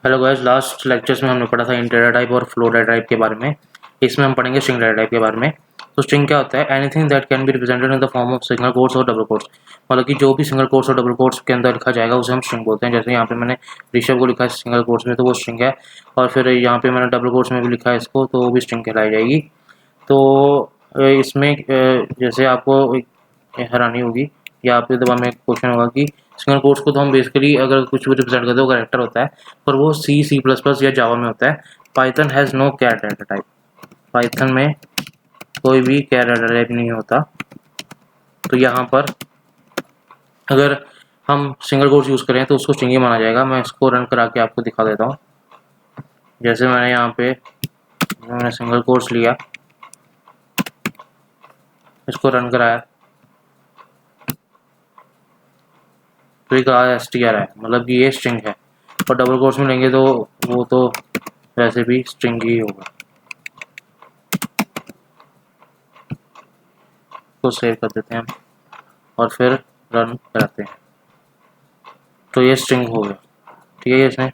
Hello guys, last lectures में हमने पढ़ा था इन डेटा टाइप और फ्लो डेटा टाइप के बारे में। इसमें हम पढ़ेंगे स्ट्रिंग डेटा टाइप के बारे में। तो स्ट्रिंग क्या होता है? Anything that can be represented in the form of single quotes और डबल कोट्स। मतलब कि जो भी सिंगल कोट्स और डबल कोट्स के अंदर लिखा जाएगा उसे हम स्ट्रिंग बोलते हैं। जैसे यहाँ पे मैंने ऋषभ को लिखा है सिंगल कोट्स में, तो वो स्ट्रिंग है। और फिर यहाँ पे मैंने डबल कोट्स में भी लिखा है इसको, तो वो भी स्ट्रिंग कहलाई जाएगी। तो इसमें जैसे आपको एक हैरानी होगी या आपके दिमाग में एक क्वेश्चन होगा कि सिंगल कोट्स को तो हम बेसिकली अगर कुछ भी रिप्रेजेंट करते हो कैरेक्टर होता है, पर वो सी प्लस प्लस या जावा में होता है। Python has no char data type. Python में कोई भी कैर डेटा टाइप नहीं होता। तो यहाँ पर अगर हम सिंगल कोट्स यूज़ करें तो उसको स्ट्रिंग ही माना जाएगा। मैं इसको रन करा के आपको दिखा देता हूँ। जैसे मैंने यहाँ पे मैंने सिंगल कोट्स लिया, इसको रन कराया, तो ये कहा str है, मतलब कि ये स्ट्रिंग है। और डबल कोट्स में लेंगे तो वो तो वैसे भी स्ट्रिंग ही होगा। तो सेव कर देते हैं हम और फिर रन कराते हैं, तो ये स्ट्रिंग हो गया। ठीक है, इसने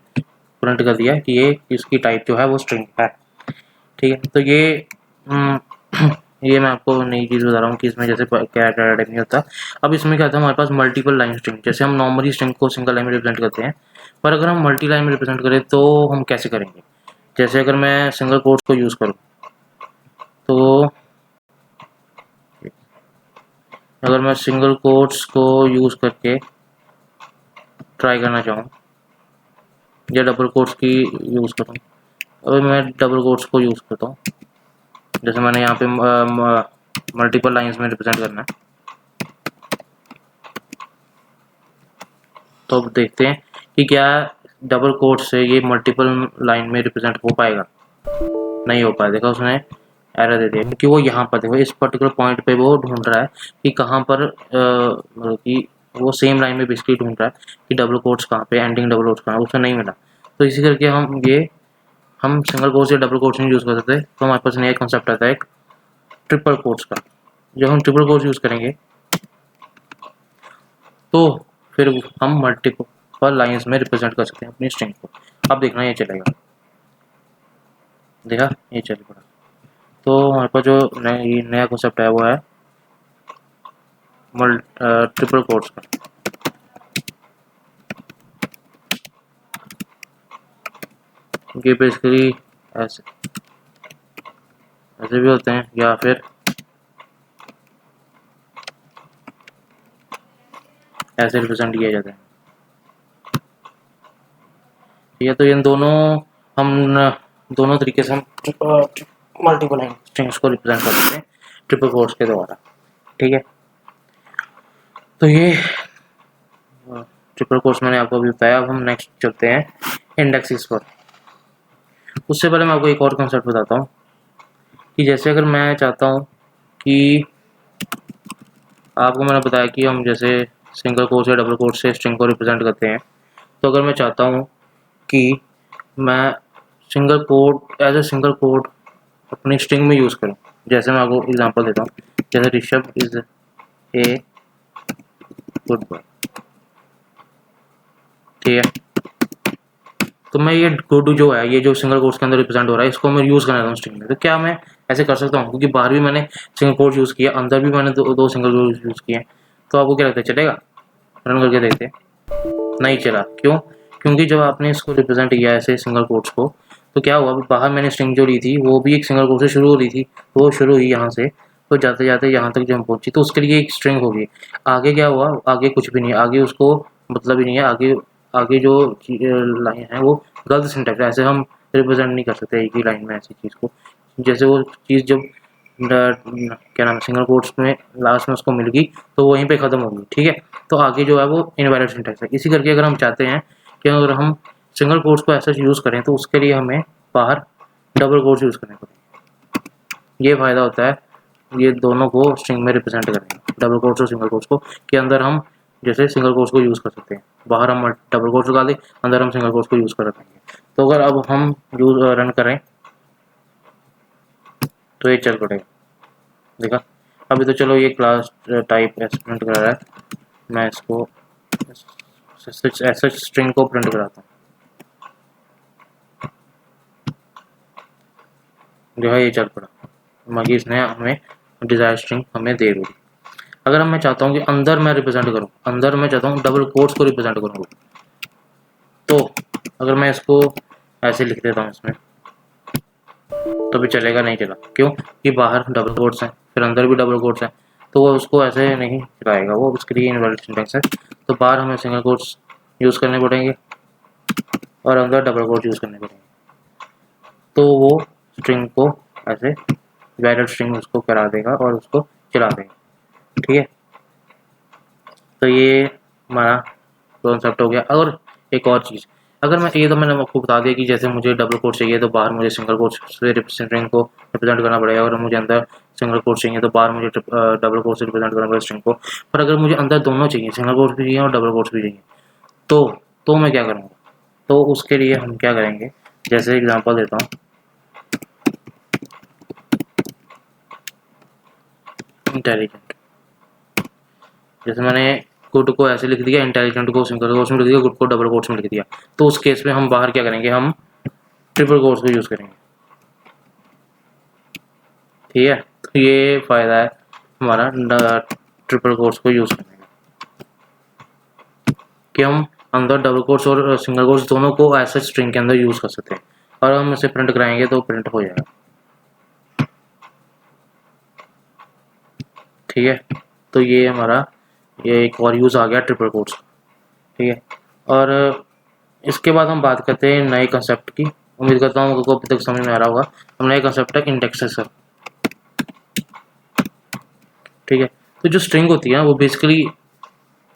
प्रिंट कर दिया कि ये इसकी टाइप जो है वो स्ट्रिंग है। ठीक है, तो ये मैं आपको नई चीज़ बता रहा हूँ कि इसमें जैसे कैरेक्टर टाइप नहीं होता। अब इसमें क्या था, हमारे पास मल्टीपल लाइन स्ट्रिंग, जैसे हम नॉर्मली स्ट्रिंग को सिंगल लाइन में रिप्रेजेंट करते हैं, पर अगर हम मल्टी लाइन में रिप्रेजेंट करें तो हम कैसे करेंगे? जैसे अगर मैं सिंगल कोट्स को यूज़ करूँ, तो अगर मैं सिंगल कोट्स को यूज़ करके ट्राई करना चाहूँ या डबल कोट्स की यूज़ करूँ, अगर मैं डबल कोट्स को यूज़ करता हूँ, जैसे मैंने यहाँ पे मल्टीपल लाइंस में रिप्रेजेंट करना है, तो अब देखते हैं कि क्या डबल कोट से ये मल्टीपल लाइन में रिप्रेजेंट हो पाएगा। नहीं हो पाया, देखा उसने एरर दे दिया, क्योंकि वो यहाँ पर देखो इस पर्टिकुलर पॉइंट पे वो ढूंढ रहा है कि कहाँ पर मतलब कि वो सेम लाइन में बेसिकली ढूंढ रहा है कि डबल कोट्स कहाँ पे, एंडिंग डबल कोट्स कहाँ है, उसे नहीं मिला। तो इसी करके हम सिंगल कोट्स या डबल कोट्स नहीं यूज़ कर सकते। तो हमारे पास नया कॉन्सेप्ट आता है एक ट्रिपल कोट्स का। जब हम ट्रिपल कोट्स यूज़ करेंगे तो फिर हम मल्टीपल लाइंस में रिप्रेजेंट कर सकते हैं अपनी स्ट्रिंग को। अब देखना ये चलेगा, देखा ये चल पड़ा। तो हमारे पास जो नया कॉन्सेप्ट है वो है ट्रिपल कोट्स का। ये बेसिकली ऐसे ऐसे भी होते हैं या फिर ऐसे रिप्रेजेंट किया जाता है। या तो इन दोनों हम दोनों तरीके से हम मल्टीपल स्ट्रिंग्स को रिप्रेजेंट कर सकते हैं ट्रिपल कोट्स के द्वारा। ठीक है, तो ये ट्रिपल कोट्स मैंने आपको अभी बताया। अब हम नेक्स्ट चलते हैं इंडेक्सेस पर। उससे पहले मैं आपको एक और कॉन्सेप्ट बताता हूँ कि जैसे अगर मैं चाहता हूँ कि आपको मैंने बताया कि हम जैसे सिंगल कोट्स या डबल कोट्स से स्ट्रिंग को रिप्रेजेंट करते हैं, तो अगर मैं चाहता हूँ कि मैं single quote as a single quote अपनी स्ट्रिंग में यूज़ करूँ, जैसे मैं आपको एग्जांपल देता हूँ, जैसे Rishabh is a good boy. ठीक है, तो मैं ये गुड जो है, ये जो सिंगल कोट्स के अंदर रिप्रेजेंट हो रहा है, इसको मैं यूज़ करना चाहता हूँ स्ट्रिंग में। तो क्या मैं ऐसे कर सकता हूँ? क्योंकि बाहर भी मैंने सिंगल कोट्स यूज़ किया, अंदर भी मैंने दो सिंगल कोट्स यूज़ किए हैं। तो आपको क्या लगता है, चलेगा? रन करके देखते हैं। नहीं चला, क्यों? क्योंकि जब आपने इसको रिप्रेजेंट किया ऐसे सिंगल कोट्स को, तो क्या हुआ, बाहर मैंने स्ट्रिंग जो ली थी वो भी एक सिंगल कोट से शुरू हो रही थी, तो वो शुरू हुई यहाँ से, तो जाते जाते यहाँ तक जब हम पहुँची तो उसके लिए एक स्ट्रिंग होगी। आगे क्या हुआ? आगे कुछ भी नहीं, आगे उसको मतलब ही नहीं है। आगे आगे जो लाइन है वो गलत सिंटैक्स है, ऐसे हम रिप्रेजेंट नहीं कर सकते एक ही लाइन में ऐसी चीज़ को। जैसे वो चीज़ जब क्या नाम है सिंगल कोट्स में लास्ट में उसको मिल गई तो वहीं पे ख़त्म होगी। ठीक है, तो आगे जो है वो इनवैलिड सिंटैक्स है। इसी करके अगर हम चाहते हैं कि अगर हम सिंगल कोट्स को ऐसा यूज़ करें तो उसके लिए हमें बाहर डबल कोट्स यूज़ करने पड़ेंगे। ये फ़ायदा होता है ये दोनों को स्ट्रिंग में रिप्रेजेंट करने का, डबल कोट्स और सिंगल कोट्स को, कि अंदर हम जैसे सिंगल कोट्स को यूज़ कर सकते हैं, बाहर हम डबल कोट्स लगा दें, अंदर हम सिंगल कोट्स को यूज़ कर रखेंगे। तो अगर अब हम रन करें तो ये चल पड़ेगा, देखा? अभी तो चलो ये क्लास टाइप प्रिंट करा रहा है, मैं इसको ऐसा स्ट्रिंग को प्रिंट कराता हूँ। जो है ये चल पड़ा, मगी इसने हमें डिजायर स्ट्रिंग हमें दे दी। अगर मैं चाहता हूँ कि अंदर मैं रिप्रेजेंट करूँ, अंदर मैं चाहता हूँ डबल कोट्स को रिप्रेजेंट करूँ, तो अगर मैं इसको ऐसे लिख देता हूँ इसमें, तो भी चलेगा? नहीं चला। क्यों? कि बाहर डबल कोट्स हैं, फिर अंदर भी डबल कोट्स हैं, तो वो उसको ऐसे नहीं चलाएगा, वो उसके लिए इनवैलिड सिंटेक्स है। तो बाहर हमें सिंगल कोट्स यूज़ करने पड़ेंगे और अंदर डबल कोट्स यूज़ करने पड़ेंगे, तो वो स्ट्रिंग को ऐसे वैलिड स्ट्रिंग उसको करा देगा और उसको चला देगा। ठीक है, तो ये हमारा कॉन्सेप्ट हो गया। और एक और चीज़, अगर मैं ये तो मैंने आपको बता दिया कि जैसे मुझे डबल कोट चाहिए तो बाहर मुझे सिंगल कोट से स्ट्रिंग को रिप्रेजेंट करना पड़ेगा, अगर मुझे अंदर सिंगल कोट चाहिए तो बाहर मुझे डबल कोट से रिप्रेजेंट करना पड़ेगा स्ट्रिंग को। पर अगर मुझे अंदर दोनों चाहिए, सिंगल कोट भी चाहिए और डबल कोट्स भी चाहिए, तो मैं क्या करूँगा? तो उसके लिए हम क्या करेंगे, जैसे एग्जाम्पल देता हूँ, इंटेलिजेंट, जैसे मैंने गुड को ऐसे लिख दिया, इंटेलिजेंट को सिंगल कोट्स में लिख दिया, गुड को डबल कोट्स में लिख दिया, तो उस केस में हम बाहर क्या करेंगे, हम ट्रिपल कोट्स को यूज़ करेंगे। ठीक है, तो ये फ़ायदा है हमारा ट्रिपल कोट्स को यूज़ करने का, कि हम अंदर डबल कोट्स और सिंगल कोट्स दोनों को ऐसे स्ट्रिंग के अंदर यूज़ कर सकते हैं, और हम इसे प्रिंट कराएंगे तो प्रिंट हो जाएगा। ठीक है, तो ये हमारा ये एक और यूज़ आ गया ट्रिपल कोट्स। ठीक है, और इसके बाद हम बात करते हैं नए कंसेप्ट की। उम्मीद करता हूँ आपको अभी तक समझ में आ रहा होगा। हम नए कंसेप्ट है इंडेक्सेसर। ठीक है, तो जो स्ट्रिंग होती है वो बेसिकली,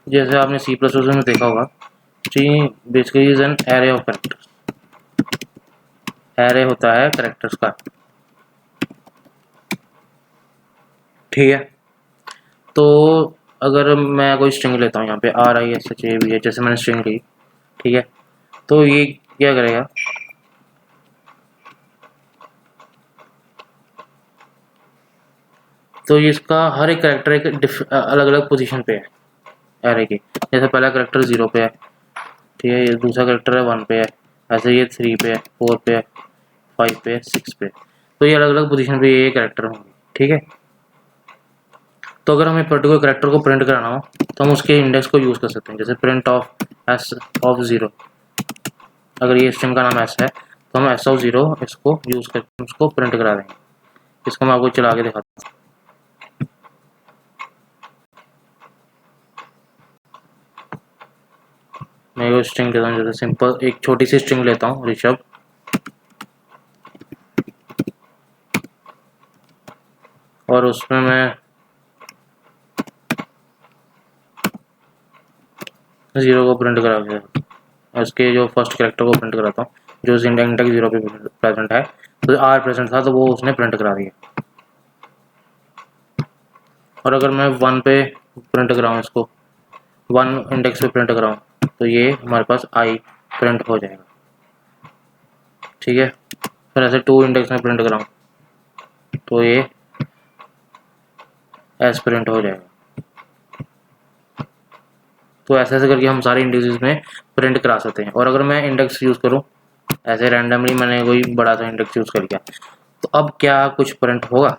जैसे आपने सी प्लस प्लस में देखा होगा, string basically is an array of characters, array होता है कैरेक्टर्स का। ठीक है, तो अगर मैं कोई स्ट्रिंग लेता हूँ, यहाँ पे RISHAV, जैसे मैंने स्ट्रिंग ली, ठीक है, तो ये क्या करेगा, तो ये इसका हर एक कैरेक्टर एक अलग अलग पोजीशन पे है एरे की। जैसे पहला कैरेक्टर 0 पे है, ठीक है, ये दूसरा कैरेक्टर है 1 पे है, ऐसे ये 3 पे है, 4 पे है, 5 पे है, 6 पे। तो ये अलग अलग पोजीशन पे ये कैरेक्टर होंगे। ठीक है, तो अगर हमें पर्टिकुलर कैरेक्टर को प्रिंट कराना हो तो हम उसके इंडेक्स को यूज़ कर सकते हैं, जैसे प्रिंट ऑफ एस ऑफ 0। अगर ये स्ट्रिंग का नाम एस है तो हम एस ऑफ 0 इसको यूज़ करके उसको प्रिंट करा देंगे। इसको मैं आपको चला के दिखाता हूँ। मैं वो स्ट्रिंग लेता हूँ, जैसे सिंपल एक छोटी सी स्ट्रिंग लेता हूँ, ऋषभ, और उसमें मैं 0 को प्रिंट करा के उसके जो फर्स्ट कैरेक्टर को प्रिंट कराता हूँ, जो इंडेक्स 0 पे प्रेजेंट है, तो R प्रेजेंट था तो वो उसने प्रिंट करा दिया। और अगर मैं 1 पे प्रिंट कराऊँ, इसको 1 इंडेक्स पे प्रिंट कराऊँ, तो ये हमारे पास I प्रिंट हो जाएगा। ठीक है, फिर ऐसे 2 इंडेक्स में प्रिंट कराऊँ तो ये S प्रिंट हो जाएगा। तो ऐसे ऐसे करके हम सारे इंडेक्सेस में प्रिंट करा सकते हैं। और अगर मैं इंडेक्स यूज़ करूँ, ऐसे रैंडमली मैंने कोई बड़ा सा इंडेक्स यूज़ कर लिया, तो अब क्या कुछ प्रिंट होगा,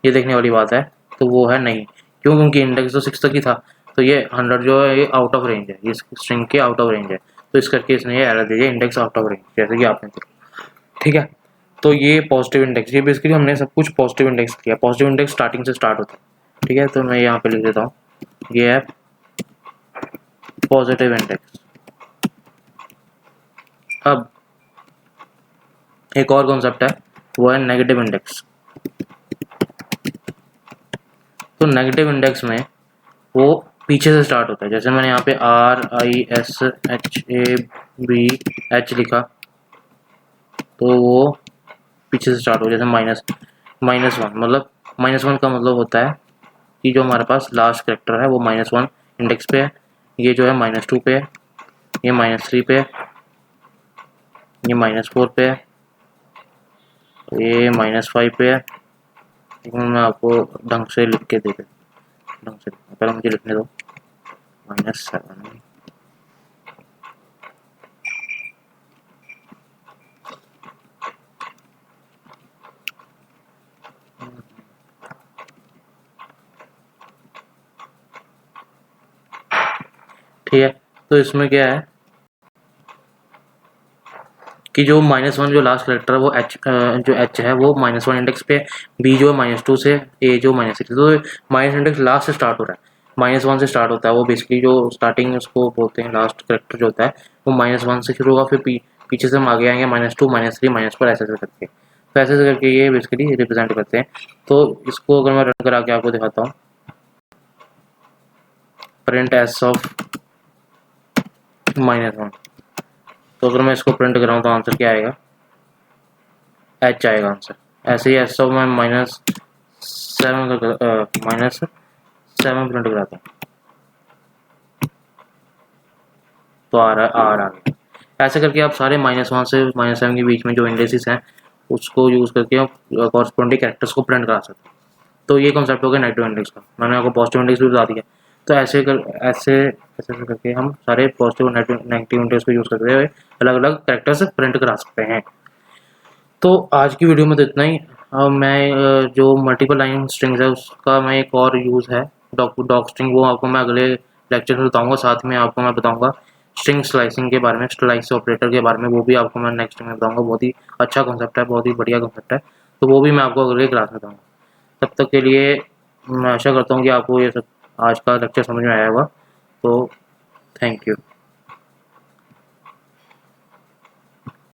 ये देखने वाली बात है। तो वो है नहीं। क्यों? क्योंकि इंडेक्स तो 6 तक ही था, तो ये 100 जो है ये आउट ऑफ रेंज है, ये स्ट्रिंग के आउट ऑफ रेंज है, तो इस करके इसने ये एरर दे दिया, इंडेक्स आउट ऑफ रेंज, जैसे कि आपने देखा। ठीक है, तो ये पॉजिटिव इंडेक्स, ये बेसिकली हमने सब कुछ पॉजिटिव इंडेक्स किया। पॉजिटिव इंडेक्स स्टार्टिंग से स्टार्ट होता है। ठीक है, तो मैं यहाँ पे लिख देता हूँ, ये है पॉजिटिव इंडेक्स। अब एक और कॉन्सेप्ट है, वो है नेगेटिव इंडेक्स। तो नेगेटिव इंडेक्स में वो पीछे से स्टार्ट होता है। जैसे मैंने यहाँ पे RISHABH लिखा, तो वो पीछे से स्टार्ट हो, जैसे -1, मतलब -1 का मतलब होता है कि जो हमारे पास लास्ट कैरेक्टर है वो -1 इंडेक्स पे है, ये जो है -2 पे है, ये -3 पे है, ये -4 पे है, ये -5 पे है। मैं आपको ढंग से लिख के दे ढंग से पहले मुझे लिखने दो, -7, तो इसमें क्या है कि जो -1 जो लास्ट कैरेक्टर है वो एच, जो एच है वो -1 इंडेक्स पे, बी जो है -2 से, ए जो -6, तो माइनस इंडेक्स लास्ट से स्टार्ट हो रहा है, -1 से स्टार्ट होता है वो बेसिकली, जो स्टार्टिंग उसको बोलते हैं लास्ट कैरेक्टर जो होता है वो -1 से शुरू होगा, फिर पीछे से हम आगे आएंगे -2 -3 -4 ऐसे करके, तो ऐसे करके ये बेसिकली रिप्रेजेंट करते हैं। तो इसको अगर मैं रन करा के आपको दिखाता हूँ, प्रिंट एस ऑफ -1, तो अगर मैं इसको प्रिंट कराऊँ तो आंसर क्या आएगा, एच आएगा आंसर। ऐसे ही एस ऑफ मैं -7 -7 प्रिंट कराता हूँ तो आ गया। ऐसे करके आप सारे -1 से -7 के बीच में जो इंडेक्सेस हैं उसको यूज़ करके आप कॉरस्पॉन्डिंग कैरेक्टर्स को प्रिंट करा सकते हैं। तो ये कॉन्सेप्ट हो गया नेगेटिव इंडेक्स का। मैंने आपको पॉजिटिव इंडेक्स भी बता दिया। तो ऐसे करके हम सारे पॉजिटिव नेगेटिव इंडेक्स को यूज़ करते हुए अलग अलग कैरेक्टर्स प्रिंट करा सकते हैं। तो आज की वीडियो में तो इतना ही। मैं जो मल्टीपल लाइन स्ट्रिंग्स है उसका मैं एक और यूज़ है डॉक स्ट्रिंग, वो आपको मैं अगले लेक्चर में बताऊंगा। साथ में आपको मैं बताऊंगा स्ट्रिंग स्लाइसिंग के बारे में, स्लाइस ऑपरेटर के बारे में, वो भी आपको मैं नेक्स्ट में बताऊंगा। बहुत ही अच्छा कॉन्सेप्ट है, बहुत ही बढ़िया कॉन्सेप्ट है, तो वो भी मैं आपको अगले क्लास में बताऊँगा। तब तक के लिए मैं आशा करता हूँ कि आपको ये सब आज का लेक्चर समझ में आया होगा। तो थैंक यू।